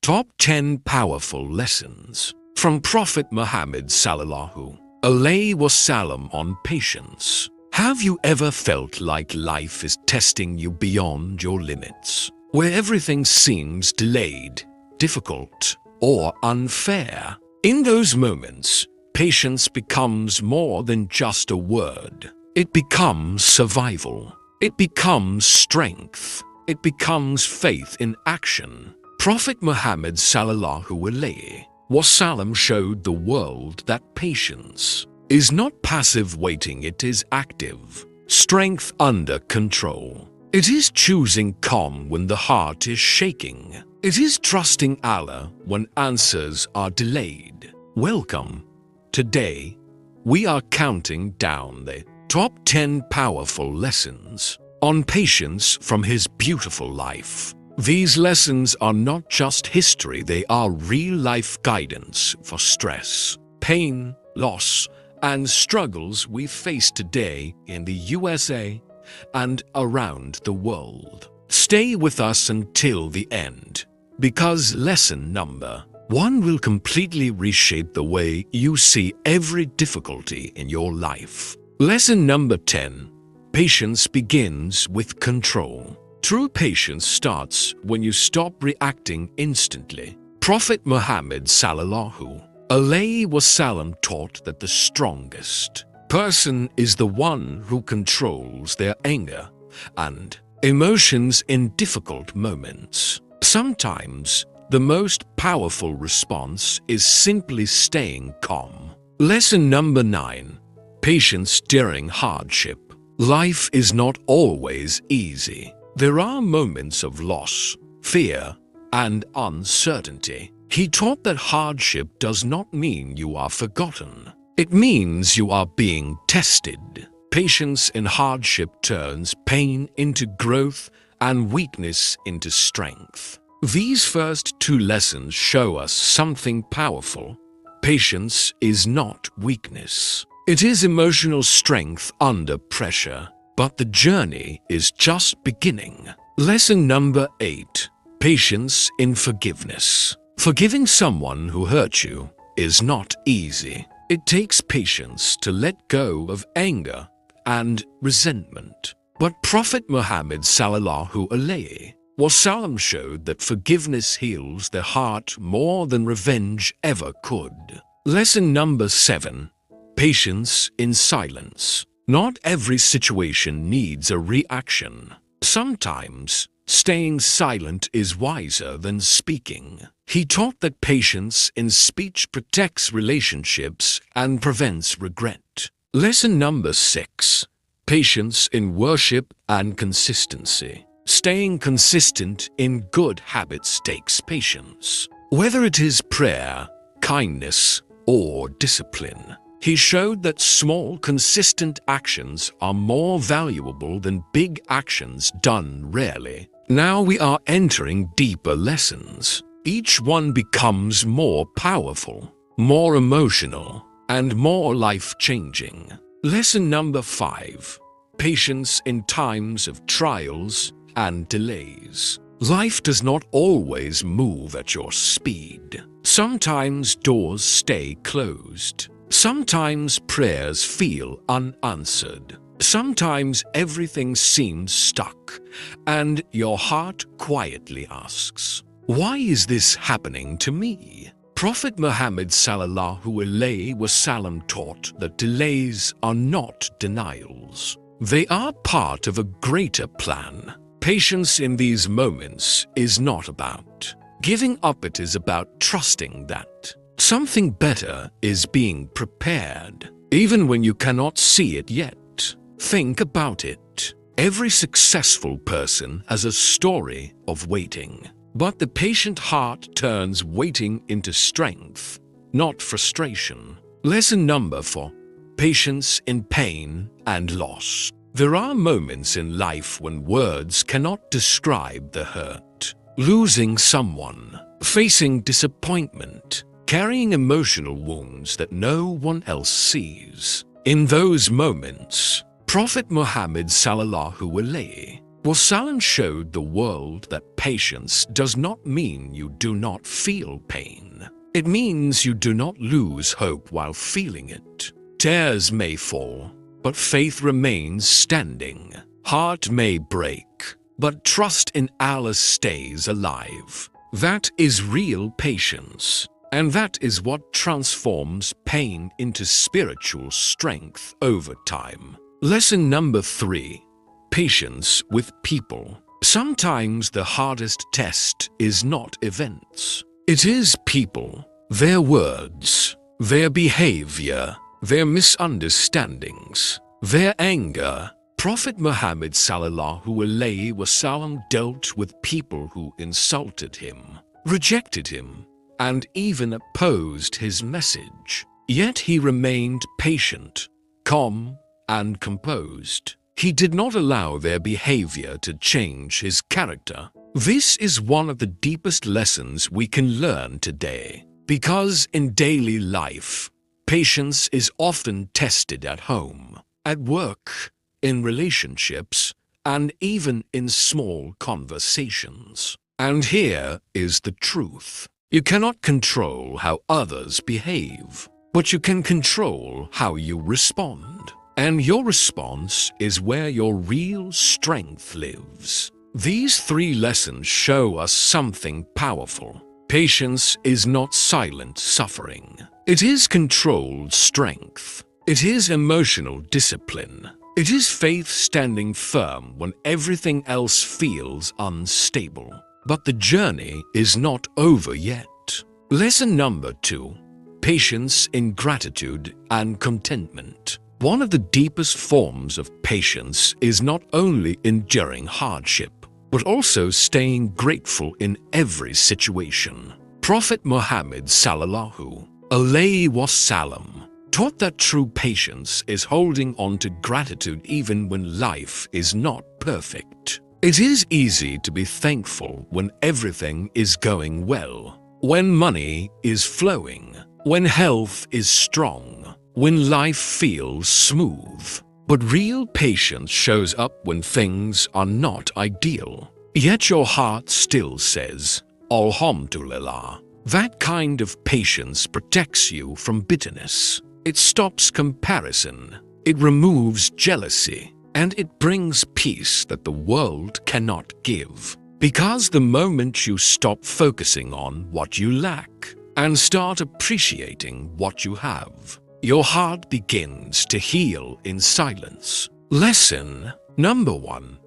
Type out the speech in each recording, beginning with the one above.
Top 10 Powerful Lessons from Prophet Muhammad Sallallahu Alaihi Wasallam on patience. Have you ever felt like life is testing you beyond your limits, where everything seems delayed, difficult, or unfair? In those moments, patience becomes more than just a word. It becomes survival. It becomes strength. It becomes faith in action. Prophet Muhammad Sallallahu Alaihi Wasallam showed the world that patience is not passive waiting, it is active strength under control. It is choosing calm when the heart is shaking. It is trusting Allah when answers are delayed. Welcome. Today, we are counting down the top 10 powerful lessons on patience from his beautiful life. These lessons are not just history, they are real-life guidance for stress, pain, loss, and struggles we face today in the USA and around the world. Stay with us until the end, because lesson number 1 will completely reshape the way you see every difficulty in your life. Lesson number 10. Patience begins with control. True patience starts when you stop reacting instantly. Prophet Muhammad Sallallahu Alaihi Wasallam taught that the strongest person is the one who controls their anger and emotions in difficult moments. Sometimes, the most powerful response is simply staying calm. Lesson number 9. Patience during hardship. Life is not always easy. There are moments of loss, fear, and uncertainty. He taught that hardship does not mean you are forgotten. It means you are being tested. Patience in hardship turns pain into growth and weakness into strength. These first 2 lessons show us something powerful. Patience is not weakness. It is emotional strength under pressure. But the journey is just beginning. Lesson number 8. Patience in forgiveness. Forgiving someone who hurt you is not easy. It takes patience to let go of anger and resentment. But Prophet Muhammad Sallallahu Alaihi Wasallam showed that forgiveness heals the heart more than revenge ever could. Lesson number 7. Patience in silence. Not every situation needs a reaction. Sometimes, staying silent is wiser than speaking. He taught that patience in speech protects relationships and prevents regret. Lesson number 6. Patience in worship and consistency. Staying consistent in good habits takes patience. Whether it is prayer, kindness, or discipline, he showed that small, consistent actions are more valuable than big actions done rarely. Now we are entering deeper lessons. Each one becomes more powerful, more emotional, and more life-changing. Lesson number 5. Patience in times of trials and delays. Life does not always move at your speed. Sometimes doors stay closed. Sometimes prayers feel unanswered. Sometimes everything seems stuck, and your heart quietly asks, "Why is this happening to me?" Prophet Muhammad Sallallahu Alaihi Wasallam taught that delays are not denials. They are part of a greater plan. Patience in these moments is not about giving up, it is about trusting that something better is being prepared, even when you cannot see it yet. Think about it. Every successful person has a story of waiting. But the patient heart turns waiting into strength, not frustration. Lesson number 4. Patience in pain and loss. There are moments in life when words cannot describe the hurt. Losing someone, facing disappointment, carrying emotional wounds that no one else sees. In those moments, Prophet Muhammad Sallallahu Alaihi Wasallam showed the world that patience does not mean you do not feel pain. It means you do not lose hope while feeling it. Tears may fall, but faith remains standing. Heart may break, but trust in Allah stays alive. That is real patience, and that is what transforms pain into spiritual strength over time. Lesson number 3. Patience with people. Sometimes the hardest test is not events. It is people, their words, their behavior, their misunderstandings, their anger. Prophet Muhammad sallallahu alaihi wasallam dealt with people who insulted him, rejected him, and even opposed his message. Yet he remained patient, calm, and composed. He did not allow their behavior to change his character. This is one of the deepest lessons we can learn today, because in daily life, patience is often tested at home, at work, in relationships, and even in small conversations. And here is the truth. You cannot control how others behave, but you can control how you respond. And your response is where your real strength lives. These 3 lessons show us something powerful. Patience is not silent suffering. It is controlled strength. It is emotional discipline. It is faith standing firm when everything else feels unstable. But the journey is not over yet. Lesson number 2. Patience in gratitude and contentment. One of the deepest forms of patience is not only enduring hardship, but also staying grateful in every situation. Prophet Muhammad sallallahu alaihi wasallam taught that true patience is holding on to gratitude even when life is not perfect. It is easy to be thankful when everything is going well, when money is flowing, when health is strong, when life feels smooth. But real patience shows up when things are not ideal. Yet your heart still says, Alhamdulillah. That kind of patience protects you from bitterness. It stops comparison. It removes jealousy. And it brings peace that the world cannot give. Because the moment you stop focusing on what you lack and start appreciating what you have, your heart begins to heal in silence. Lesson number 1.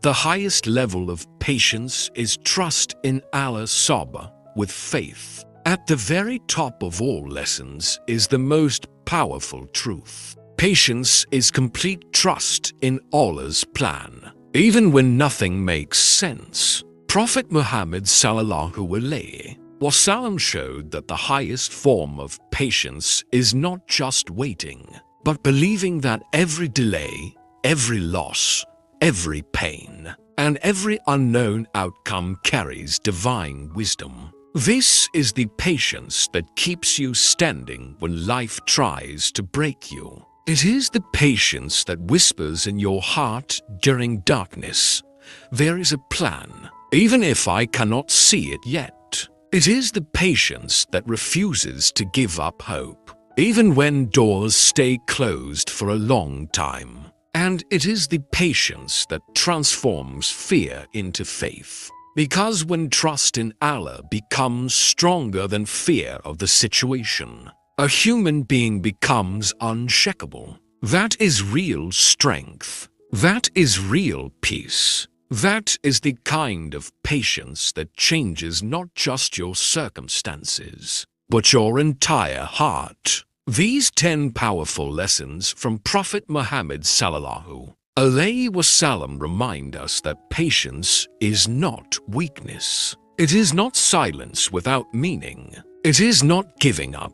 The highest level of patience is trust in Allah sabr with faith. At the very top of all lessons is the most powerful truth. Patience is complete trust in Allah's plan, even when nothing makes sense. Prophet Muhammad sallallahu alaihi wasallam showed that the highest form of patience is not just waiting, but believing that every delay, every loss, every pain, and every unknown outcome carries divine wisdom. This is the patience that keeps you standing when life tries to break you. It is the patience that whispers in your heart during darkness, "There is a plan, even if I cannot see it yet." It is the patience that refuses to give up hope, even when doors stay closed for a long time. And it is the patience that transforms fear into faith. Because when trust in Allah becomes stronger than fear of the situation, a human being becomes unshakable. That is real strength. That is real peace. That is the kind of patience that changes not just your circumstances, but your entire heart. These 10 powerful lessons from Prophet Muhammad sallallahu alaihi wasallam remind us that patience is not weakness. It is not silence without meaning. It is not giving up.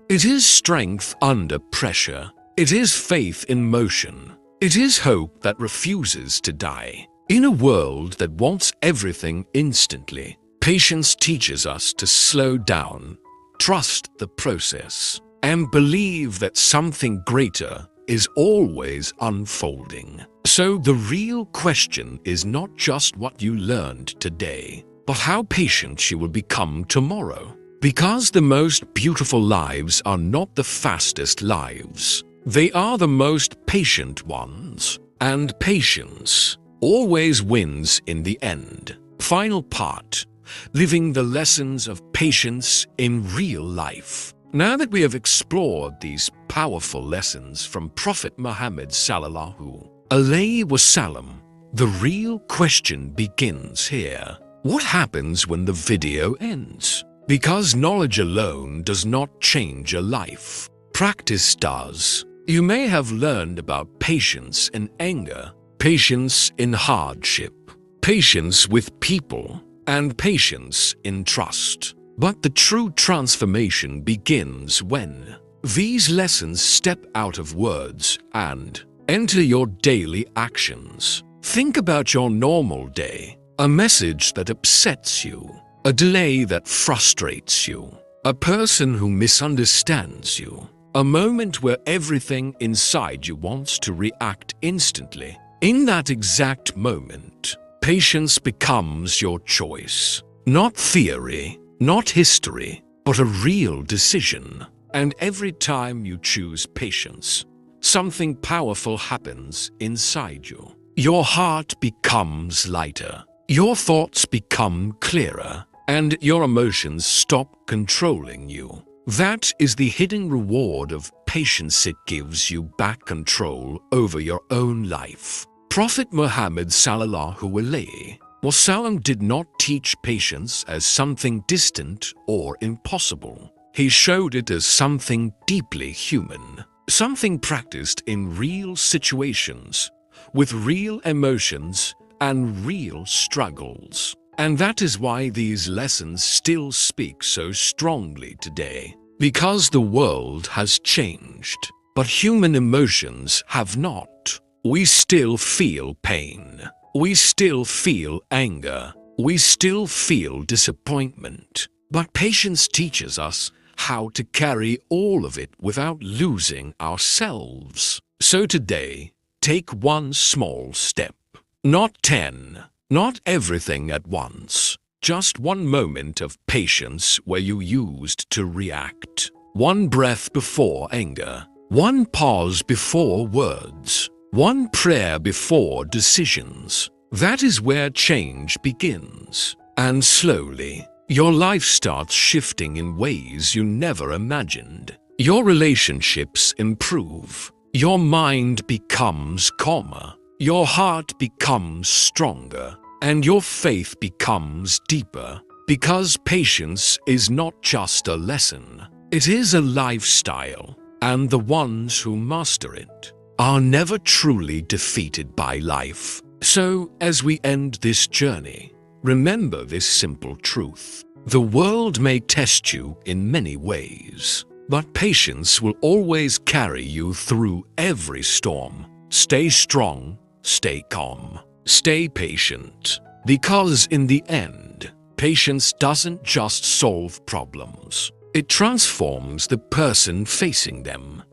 It is strength under pressure. It is faith in motion. It is hope that refuses to die. In a world that wants everything instantly, patience teaches us to slow down, trust the process, and believe that something greater is always unfolding. So the real question is not just what you learned today, but how patient you will become tomorrow. Because the most beautiful lives are not the fastest lives. They are the most patient ones. And patience always wins in the end. Final part. Living the lessons of patience in real life. Now that we have explored these powerful lessons from Prophet Muhammad Sallallahu Alaihi Wasallam, the real question begins here. What happens when the video ends? Because knowledge alone does not change a life. Practice does. You may have learned about patience in anger, patience in hardship, patience with people, and patience in trust. But the true transformation begins when these lessons step out of words and enter your daily actions. Think about your normal day, a message that upsets you, a delay that frustrates you, a person who misunderstands you, a moment where everything inside you wants to react instantly. In that exact moment, patience becomes your choice. Not theory, not history, but a real decision. And every time you choose patience, something powerful happens inside you. Your heart becomes lighter, your thoughts become clearer, and your emotions stop controlling you. That is the hidden reward of patience. It gives you back control over your own life. Prophet Muhammad Sallallahu Alaihi Wasallam did not teach patience as something distant or impossible. He showed it as something deeply human, something practiced in real situations, with real emotions and real struggles. And that is why these lessons still speak so strongly today. Because the world has changed, but human emotions have not. We still feel pain. We still feel anger. We still feel disappointment. But patience teaches us how to carry all of it without losing ourselves. So today, take one small step. Not 10. Not everything at once. Just one moment of patience where you used to react. One breath before anger. One pause before words. One prayer before decisions. That is where change begins. And slowly, your life starts shifting in ways you never imagined. Your relationships improve. Your mind becomes calmer. Your heart becomes stronger. And your faith becomes deeper. Because patience is not just a lesson. It is a lifestyle. And the ones who master it are never truly defeated by life. So, as we end this journey, remember this simple truth. The world may test you in many ways, but patience will always carry you through every storm. Stay strong, stay calm, stay patient, because in the end, patience doesn't just solve problems. It transforms the person facing them.